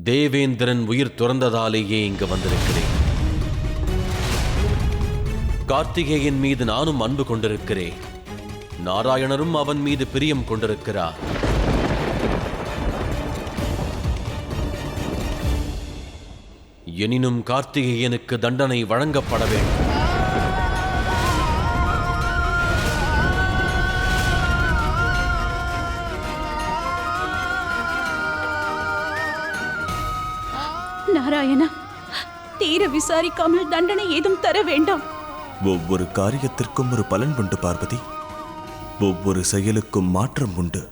தேவேந்திரன் உயிர் துறந்ததாலேயே இங்கு வந்திருக்கிறேன். கார்த்திகேயன் மீது நானும் அன்பு கொண்டிருக்கிறேன். நாராயணரும் அவன் மீது பிரியம் கொண்டிருக்கிறார். எனினும் கார்த்திகேயனுக்கு தண்டனை வழங்கப்பட வேண்டும். நாராயணா, தீர விசாரிக்காமல் தண்டனை ஏதும் தர வேண்டாம். ஒவ்வொரு காரியத்திற்கும் ஒரு பலன் உண்டு பார்வதி. ஒவ்வொரு செயலுக்கும் மாற்றம் உண்டு.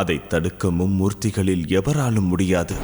அதை தடுக்க மும்மூர்த்திகளில் எவராலும் முடியாது.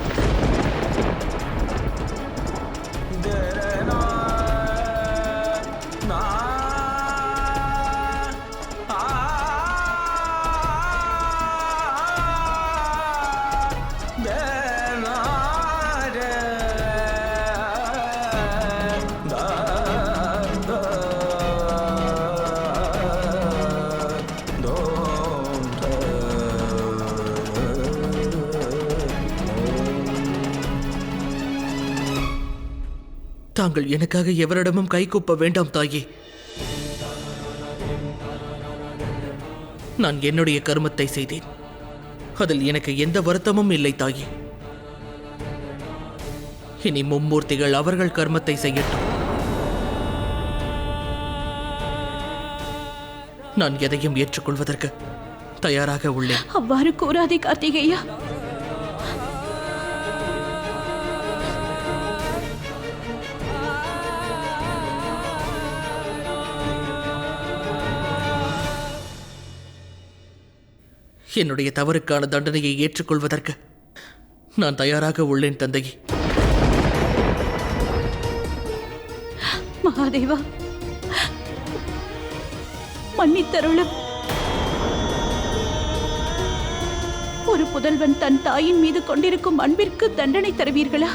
தாங்கள் எனக்காக எவரிடமும் கைகூப்ப வேண்டாம் தாயே. நான் என்னுடைய கர்மத்தை செய்தேன். அதில் எனக்கு எந்த வருத்தமும் இல்லை தாயே. இனி மும்மூர்த்திகள் அவர்கள் கர்மத்தை செய்யட்டும். நான் எதையும் ஏற்றுக்கொள்வதற்கு தயாராக உள்ளேன். அவ்வாறு கூறாதே கார்த்திகேயா. என்னுடைய தவறுக்கான தண்டனையை ஏற்றுக்கொள்வதற்கு நான் தயாராக உள்ளேன் தந்தையே. மகாதேவா, மன்னித்தருளும். ஒரு புதல்வன் தன் தாயின் மீது கொண்டிருக்கும் அன்பிற்கு தண்டனை தருவீர்களா?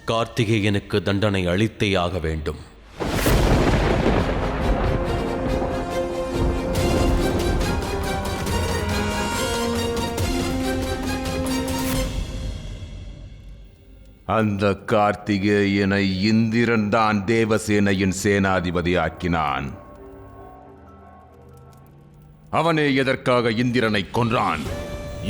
கார்த்திகேயனுக்கு தண்டனை அளித்தே ஆக வேண்டும். அந்த கார்த்திகேயனை இந்திரன் தான் தேவசேனையின் சேனாதிபதி ஆக்கினான். அவனே எதற்காக இந்திரனை கொன்றான்?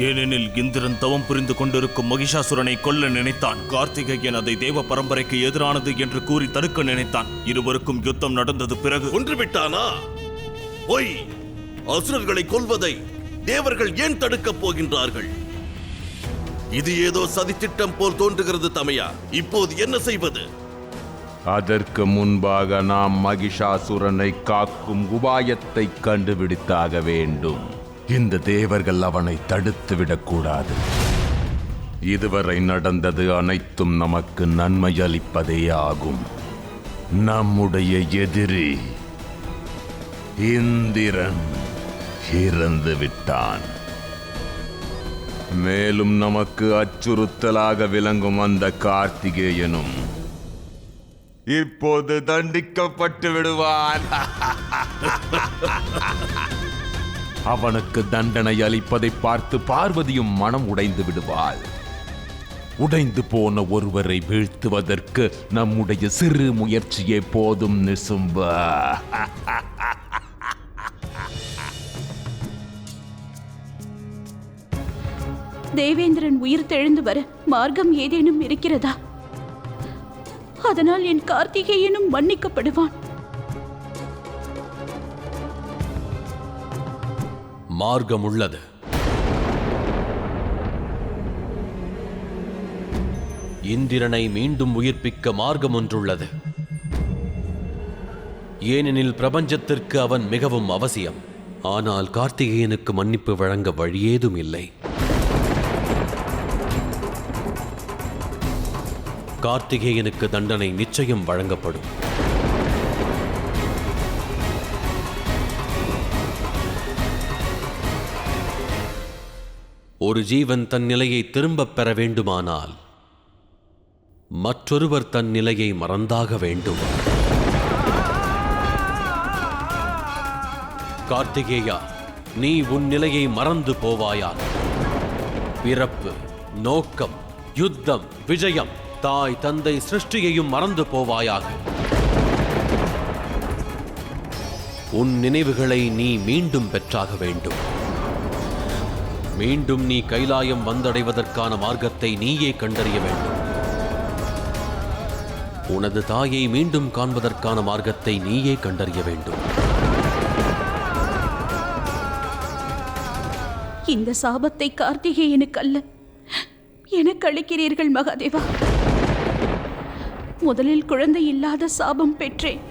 ஏனெனில் இந்திரன் தவம் புரிந்து கொண்டிருக்கும் மகிஷாசுரனை கொல்ல நினைத்தான். கார்த்திகேயன் அதை தேவ பரம்பரைக்கு எதிரானது என்று கூறி தடுக்க நினைத்தான். இருவருக்கும் யுத்தம் நடந்தது. பிறகு கொன்றுவிட்டானா? பொய்! அசுரர்களை கொல்வதை தேவர்கள் ஏன் தடுக்கப் போகின்றார்கள்? இது ஏதோ சதித்திட்டம் போல் தோன்றுகிறது தமையா. இப்போது என்ன செய்வது? அதற்கு முன்பாக நாம் மகிஷாசுரனை காக்கும் உபாயத்தை கண்டுபிடித்தாக வேண்டும். இந்த தேவர்கள் அவனை தடுத்து விடக்கூடாது. இதுவரை நடந்தது அனைத்தும் நமக்கு நன்மை அளிப்பதே ஆகும். நம்முடைய எதிரி இந்திரன் இறந்து விட்டான். மேலும் நமக்கு அச்சுறுத்தலாக விளங்கும் அந்த கார்த்திகேயனும் இப்போது தண்டிக்கப்பட்டு விடுவான். அவனுக்கு தண்டனை அளிப்பதை பார்த்து பார்வதியும் மனம் உடைந்து விடுவாள். உடைந்து போன ஒருவரை வீழ்த்துவதற்கு நம்முடைய சிறு முயற்சியே போதும் நிசும்பா. தேவேந்திரன் உயிர் தெழுந்து வர மார்க்கம் ஏதேனும் இருக்கிறதா? அதனால் என் கார்த்திகேயனும் மன்னிக்கப்படுவான். மார்க்கம் உள்ளது. இந்திரனை மீண்டும் உயிர்ப்பிக்க மார்க்கம் ஒன்றுள்ளது. ஏனெனில் பிரபஞ்சத்திற்கு அவன் மிகவும் அவசியம். ஆனால் கார்த்திகேயனுக்கு மன்னிப்பு வழங்க வழியேதும் இல்லை. கார்த்திகேயனுக்கு தண்டனை நிச்சயம் வழங்கப்படும். ஒரு ஜீவன் தன் நிலையை திரும்பப் பெற வேண்டுமானால் மற்றொருவர் தன் நிலையை மறந்தாக வேண்டும். கார்த்திகேயா, நீ உன் நிலையை மறந்து போவாயாக. பிறப்பு, நோக்கம், யுத்தம், விஜயம், தாய் தந்தை சிருஷ்டியையும் மறந்து போவாயாக. உன் நினைவுகளை நீ மீண்டும் பெற்றாக வேண்டும். மீண்டும் நீ கைலாயம் வந்தடைவதற்கான மார்க்கத்தை நீயே கண்டறிய வேண்டும். உனது தாயை மீண்டும் காண்பதற்கான மார்க்கத்தை நீயே கண்டறிய வேண்டும். இந்த சாபத்தை கார்த்திகேயனுக்கு அல்ல, எனக்கு அளிக்கிறீர்கள் மகாதேவா. முதலில் குழந்தை இல்லாத சாபம் பெற்றேன்.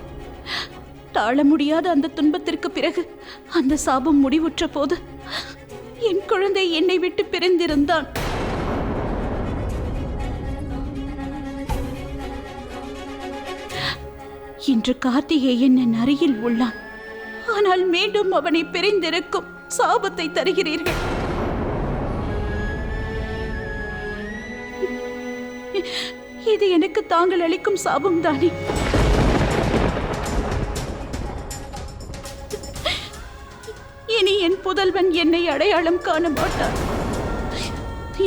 தாழ முடியாத அந்த துன்பத்திற்கு பிறகு அந்த சாபம் முடிவுற்ற போது என் குழந்தை என்னை விட்டு பிரிந்திருந்தான். இன்று கார்த்திகேயன் என் அருகில் உள்ளான். ஆனால் மீண்டும் அவனை பிரிந்திருக்கும் சாபத்தை தருகிறீர்கள். இது எனக்கு தாங்கள் அளிக்கும் சாபம் தானே? இனி என் புதல்வன் என்னை அடையாளம் காண மாட்டான்.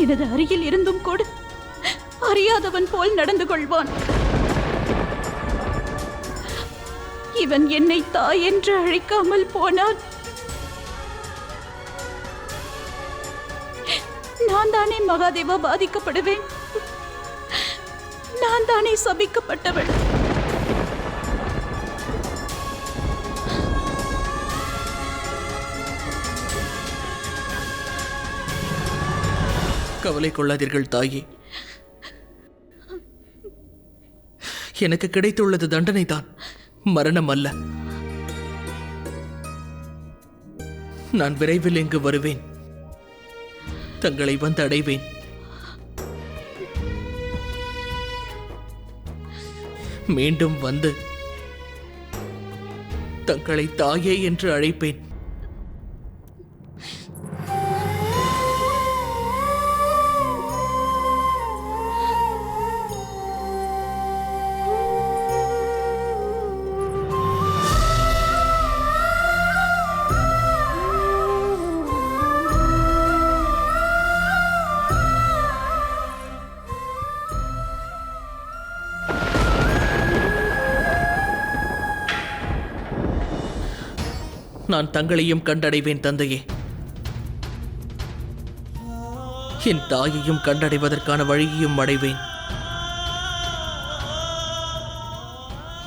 எனது அருகில் இருந்தும் கூட அறியாதவன் போல் நடந்து கொள்வான். இவன் என்னை தாய் என்று அழைக்காமல் போனான். நான் தானே மகாதேவா பாதிக்கப்படுவேன். நான் தானே சபிக்கப்பட்டவள். கவலை கொள்ளாதீர்கள் தாயே. எனக்கு கிடைத்துள்ளது தண்டனை தான், மரணம் அல்ல. நான் விரைவில் இங்கு வருவேன். தங்களை வந்து அடைவேன். மீண்டும் வந்து தங்களை தாயே என்று அழைப்பேன். நான் தங்களையும் கண்டடைவேன் தந்தையே. என் தாயையும் கண்டடைவதற்கான வழியையும் அடைவேன்.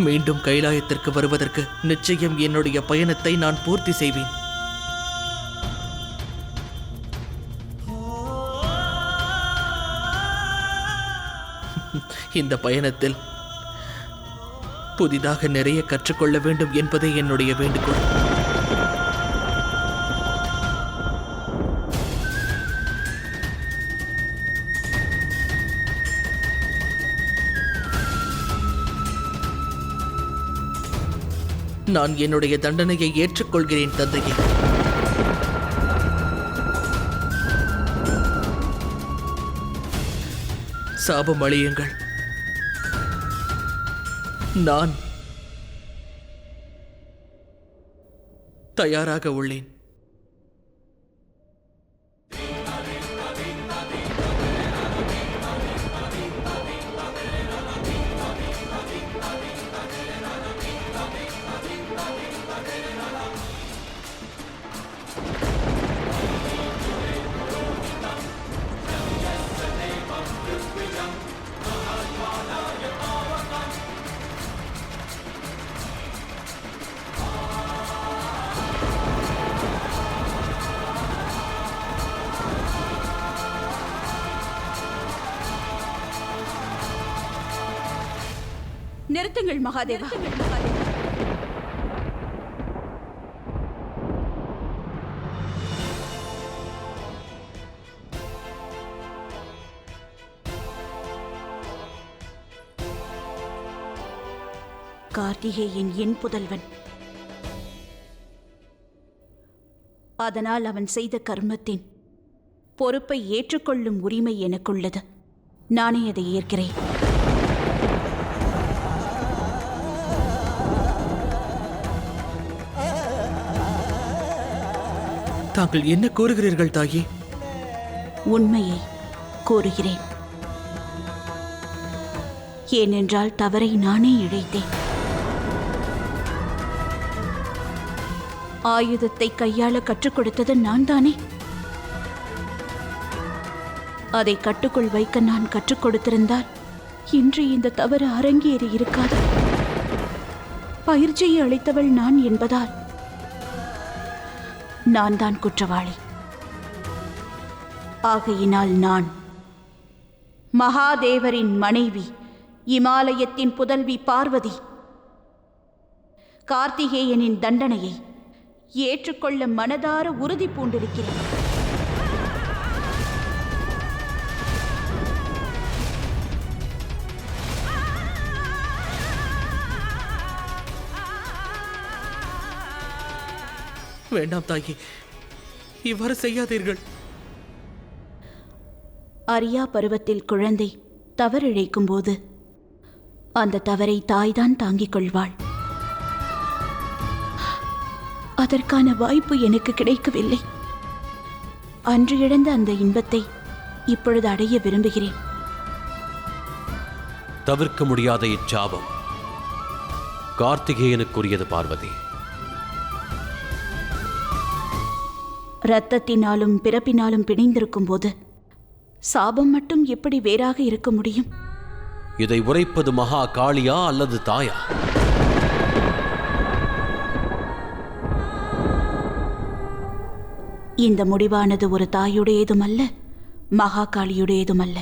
மீண்டும் கைலாயத்திற்கு வருவதற்கு நிச்சயம் என்னுடைய பயணத்தை நான் பூர்த்தி செய்வேன். இந்த பயணத்தில் புதிதாக நிறைய கற்றுக்கொள்ள வேண்டும் என்பதே என்னுடைய வேண்டுகோள். நான் என்னுடைய தண்டனையை ஏற்றுக்கொள்கிறேன் தந்தையே. சாபம் அழியுங்கள். நான் தயாராக உள்ளேன். நிறுத்துங்கள் மகாதேவா. கார்த்திகேயன் என் புதல்வன். அதனால் அவன் செய்த கர்மத்தின் பொறுப்பை ஏற்றுக்கொள்ளும் உரிமை எனக்குள்ளது. நானே அதை ஏற்கிறேன். தாங்கள் என்ன கூறுகிறீர்கள் தாயே? உண்மையை கூறுகிறேன். ஏனென்றால் தவறை நானே இழைத்தேன். ஆயுதத்தை கையாள கற்றுக் கொடுத்தது நான் தானே. அதை கட்டுக்குள் வைக்க நான் கற்றுக் கொடுத்திருந்தால் இன்று இந்த தவறு அரங்கேறி இருக்காது. பயிற்சியை அளித்தவள் நான் என்பதால் நான் தான் குற்றவாளி. ஆகையினால் நான் மகாதேவரின் மனைவி, இமாலயத்தின் புதல்வி பார்வதி, கார்த்திகேயனின் தண்டனையை ஏற்றுக்கொள்ள மனதார உறுதி பூண்டிருக்கிறேன். வேண்டாம் தாயே, இவ்வாறு செய்யாதீர்கள். அறியா பருவத்தில் குழந்தை தவறிழைக்கும் போது அந்த தவறை தாய்தான் தாங்கிக் கொள்வாள். அதற்கான வாய்ப்பு எனக்கு கிடைக்கவில்லை. அன்று இழந்த அந்த இன்பத்தை இப்பொழுது அடைய விரும்புகிறேன். தவிர்க்க முடியாத இச்சாபம் கார்த்திகேயனுக்குரியது பார்வதி. இரத்தத்தினாலும் பிறப்பினாலும் பிணைந்திருக்கும் போது சாபம் மட்டும் எப்படி வேறாக இருக்க முடியும்? இதை உரைப்பது மகா காளியா அல்லது தாயா? இந்த முடிவானது ஒரு தாயுடையதுமல்ல, மகா காளியுடையதுமல்ல.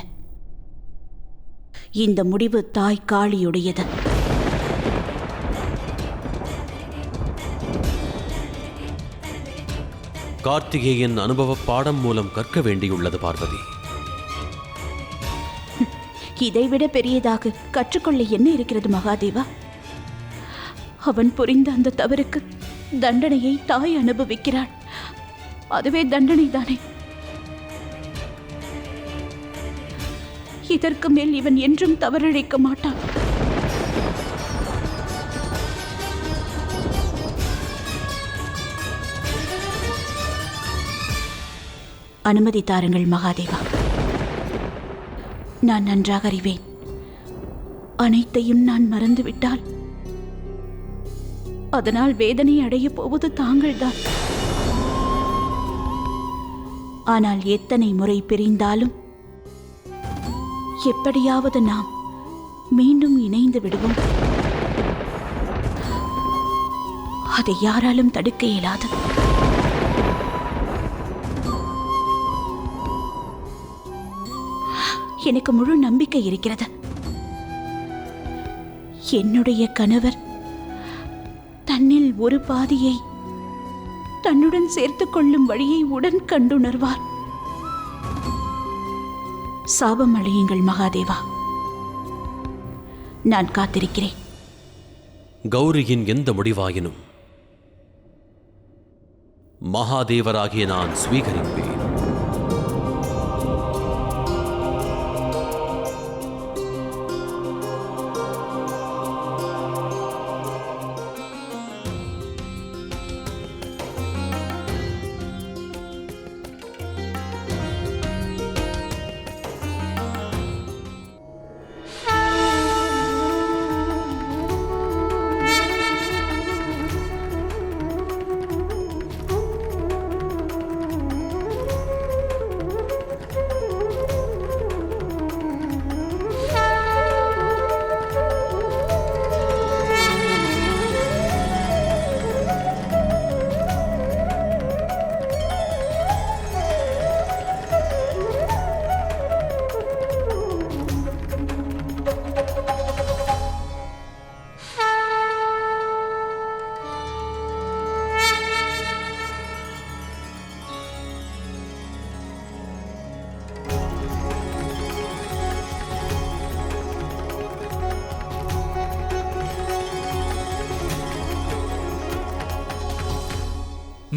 இந்த முடிவு தாய் காளியுடையது. கார்த்திகேயன் அனுபவ பாடம் மூலம் கற்க வேண்டியுள்ளது பார்வதி. இதைவிட பெரியதாக கற்றுக்கொள்ள என்ன இருக்கிறது மகாதேவா? அவன் புரிந்த அந்த தவறுக்கு தண்டனையை தாய் அனுபவிக்கிறாள். அதுவே தண்டனை தானே. இதற்கு மேல் இவன் என்றும் தவறிழைக்க மாட்டான். அனுமதி தாருங்கள் மகாதேவா. நான் நன்றாக அறிவேன், அனைத்தையும் நான் மறந்துவிட்டால் அதனால் வேதனை அடைய போவது தாங்கள்தான். ஆனால் எத்தனை முறை பிரிந்தாலும் எப்படியாவது நாம் மீண்டும் இணைந்து விடுவோம். அதை யாராலும் தடுக்க இயலாது. எனக்கு முழு நம்பிக்கை இருக்கிறது. என்னுடைய கணவர் தன்னில் ஒரு பாதியை தன்னுடன் சேர்த்துக் கொள்ளும் வழியை உடன் கண்டுணர்வார். சாபம் அழியுங்கள் மகாதேவா. நான் காத்திருக்கிறேன். கௌரியின் எந்த முடிவாயினும் மகாதேவராகிய நான் ஸ்வீகரிப்பேன்.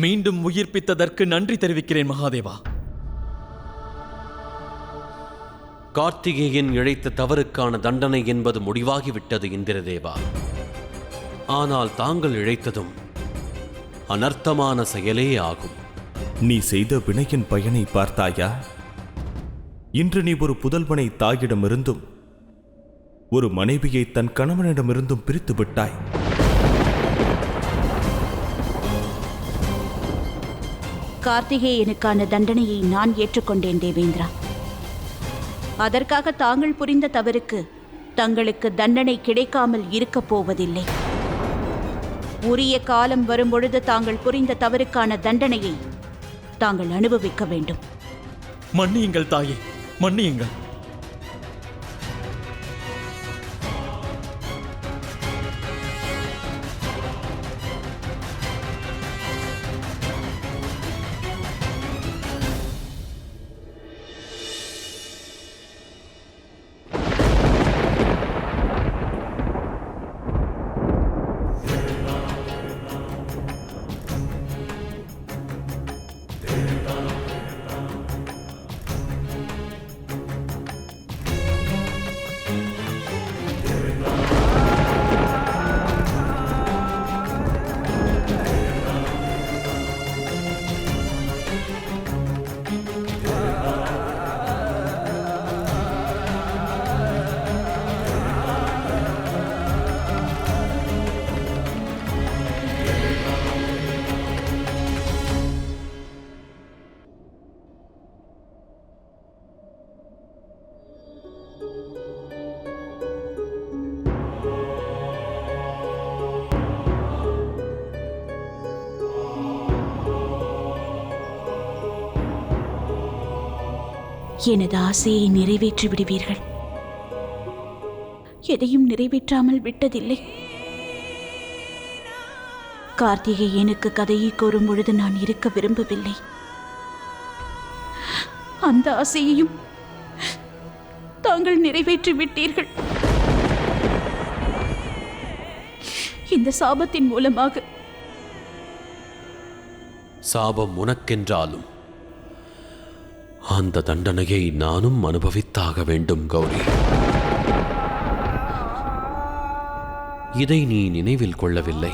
மீண்டும் உயிர்ப்பித்ததற்கு நன்றி தெரிவிக்கிறேன் மகாதேவா. கார்த்திகேயன் இழைத்த தவறுக்கான தண்டனை என்பது முடிவாகிவிட்டது இந்திரதேவா. ஆனால் தாங்கள் இழைத்ததும் அனர்த்தமான செயலே ஆகும். நீ செய்த வினையின் பயனை பார்த்தாயா? இன்று நீ ஒரு புதல்வனை தாயிடமிருந்தும் ஒரு மனைவியை தன் கணவனிடமிருந்தும் பிரித்து விட்டாய். கார்த்திகேயனுக்கான தண்டனையை நான் ஏற்றுக்கொண்டேன் தேவேந்திரா. அதற்காக தாங்கள் புரிந்த தவறுக்கு தங்களுக்கு தண்டனை கிடைக்காமல் இருக்கப் போவதில்லை. உரிய காலம் வரும்பொழுது தாங்கள் புரிந்த தவறுக்கான தண்டனையை தாங்கள் அனுபவிக்க வேண்டும். மன்னியுங்கள் தாயே, மன்னியுங்கள். எனது ஆசையை நிறைவேற்றி விடுவீர்கள். எதையும் நிறைவேற்றாமல் விட்டதில்லை. கார்த்திகேயனுக்கு கதையை கூறும் பொழுது நான் இருக்க விரும்பவில்லை. அந்த ஆசையையும் தாங்கள் நிறைவேற்றி விட்டீர்கள். இந்த சாபத்தின் மூலமாக. சாபம் உனக்கென்றாலும் அந்த தண்டனையை நானும் அனுபவித்தாக வேண்டும் கௌரி. இதை நீ நினைவில் கொள்ளவில்லை.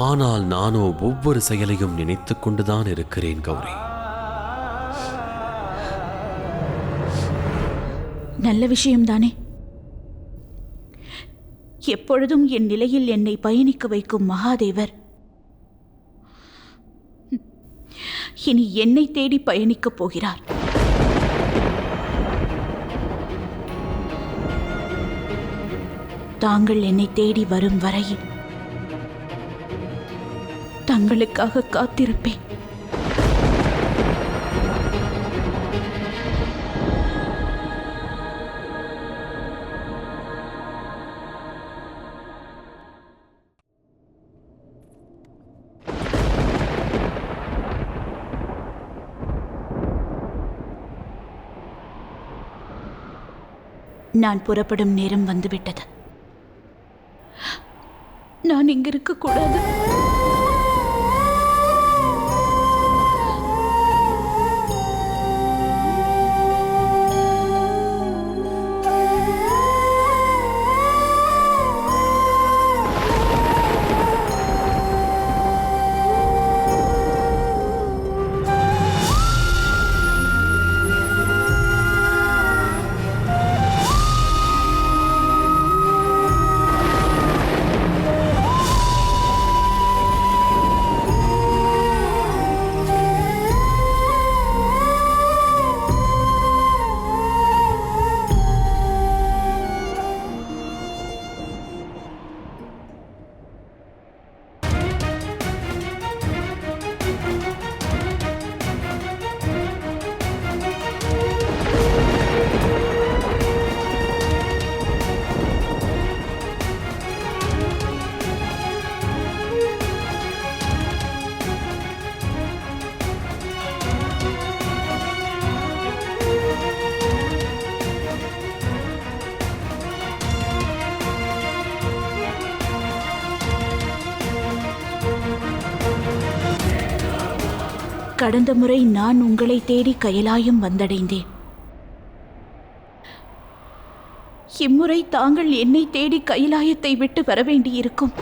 ஆனால் நானோ ஒவ்வொரு செயலையும் நினைத்துக் கொண்டுதான் இருக்கிறேன் கௌரி. நல்ல விஷயம்தானே. எப்பொழுதும் என் நிலையில் என்னை பயணிக்க வைக்கும் மகாதேவர் இனி என்னை தேடி பயணிக்கப் போகிறார். தாங்கள் என்னை தேடி வரும் வரையில் தங்களுக்காக காத்திருப்பேன். நான் புறப்படும் நேரம் வந்துவிட்டது. நான் இங்க இருக்கக்கூடாது. கடந்த முறை நான் உங்களை தேடி கயலாயம் வந்தடைந்தேன். இம்முறை தாங்கள் என்னை தேடி கைலாயத்தை விட்டு வர வேண்டியிருக்கும்.